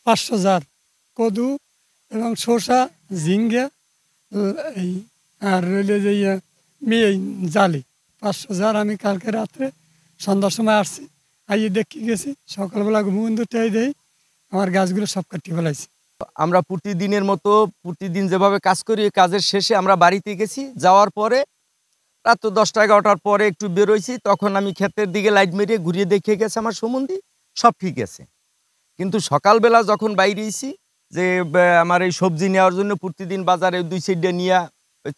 500 jar কদু এবং শসা, ঝিঙ্গা, এই আর রইলে যে এই জালি 500 জার আমি কালকে রাত্রে সন্ধ্যার সময় আসছি, আইয়ে দেখি গেছি, সকালবেলা ঘুমবন্ধু টেই দেই আমার গাছগুলো সব কাটিয়ে ফেলাইছে। আমরা প্রতিদিনের মতো প্রতিদিন যেভাবে কাজ করি, এই কাজের শেষে আমরা বাড়িতে গেছি। যাওয়ার পরে রাত 10টা-11টার পরে একটু বেরোইছি, তখন আমি ক্ষেতের দিকে লাইট মেরিয়ে ঘুরিয়ে দেখে গেছে আমার সম্বন্ধী সব ঠিক আছে। কিন্তু সকালবেলা যখন বাইরেছি যে আমার এই সবজি নেওয়ার জন্য প্রতিদিন বাজারে 2 সাইডে নিয়ে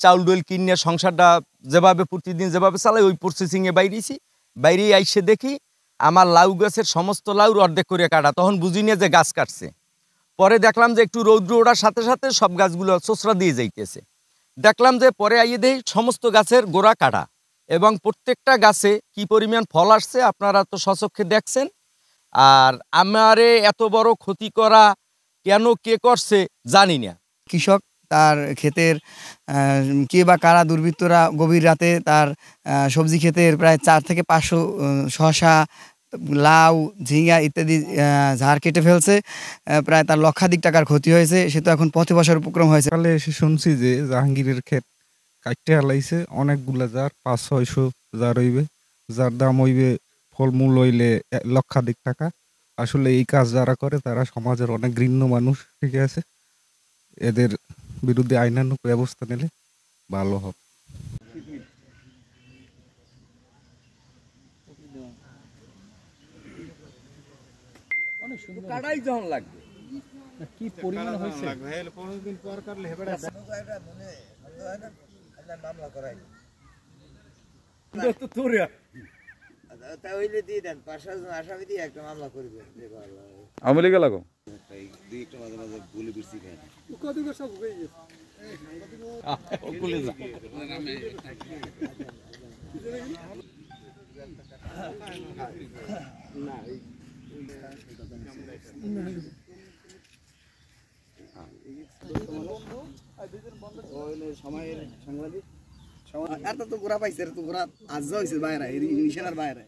চাউল ডোল কিনে সংসারটা যেভাবে প্রতিদিন যেভাবে চালাই ওই প্রসেসিংয়ে বাইরেছি। বাইরে আইসে দেখি আমার লাউ গাছের সমস্ত লাউর অর্ধেক করে কাটা। তখন বুঝি নিয়ে যে গাছ কাটছে। পরে দেখলাম যে একটু রৌদ্র ওঠার সাথে সাথে সব গাছগুলো চোচরা দিয়ে যাইতেছে। দেখলাম যে পরে আইয়ে দেই সমস্ত গাছের গোড়া কাটা এবং প্রত্যেকটা গাছে কি পরিমাণ ফল আসছে আপনারা তো স্বচক্ষে দেখছেন। আর আমারে এত বড় ক্ষতি করা কেন কে করছে জানি না। কৃষক তার ক্ষেতের কে বা কারা দুর্বৃত্তরা গভীর রাতে তার সবজি ক্ষেতের প্রায় 4 থেকে 500 শসা, লাউ, ঝিঙ্গা ইত্যাদি ঝাড় কেটে ফেলছে। প্রায় তার লক্ষাধিক টাকার ক্ষতি হয়েছে। সে তো এখন পথে বসার উপক্রম হয়েছে। সকালে এসে শুনছি যে জাহাঙ্গীরের ক্ষেত কাটতে হালাইছে অনেকগুলা জার, 500-600 জার হইবে, যার দাম হইবে ফলমূল হইলে লক্ষাধিক টাকা। আসলে এই কাজ যারা করে তারা সমাজের অনেক ঘৃণ্য মানুষ, ঠিক আছে? এদের বিরুদ্ধে আইনানুগ ব্যবস্থা নিলে ভালো হবে। কাটাই যখন লাগবে কি পরিমাণ হয়েছে আওয়ামী লীগে লাগো এত তো ঘোরা পাইছে, তো ঘোরা আজ হয়েছে বাইরে নিশানার বাইরে।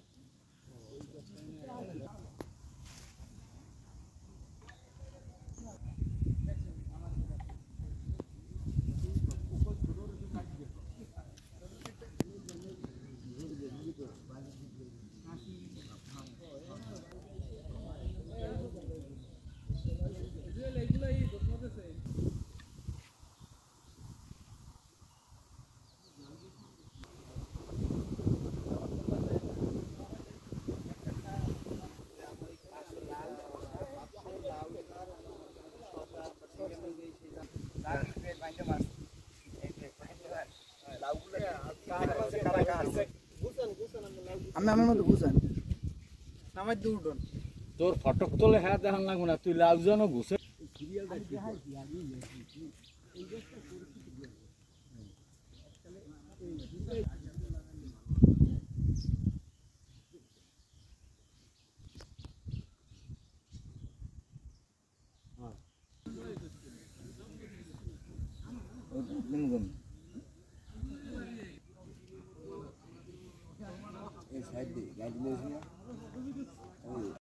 আমি আমার মতো ঘুষান নামাই দূর তোর ফটক তোলে হ্যাঁ দেখান লাগবো না, তুই লাভ জানো ঘুষে এই সাইড দিয়ে গাড়ি নিয়েছি না।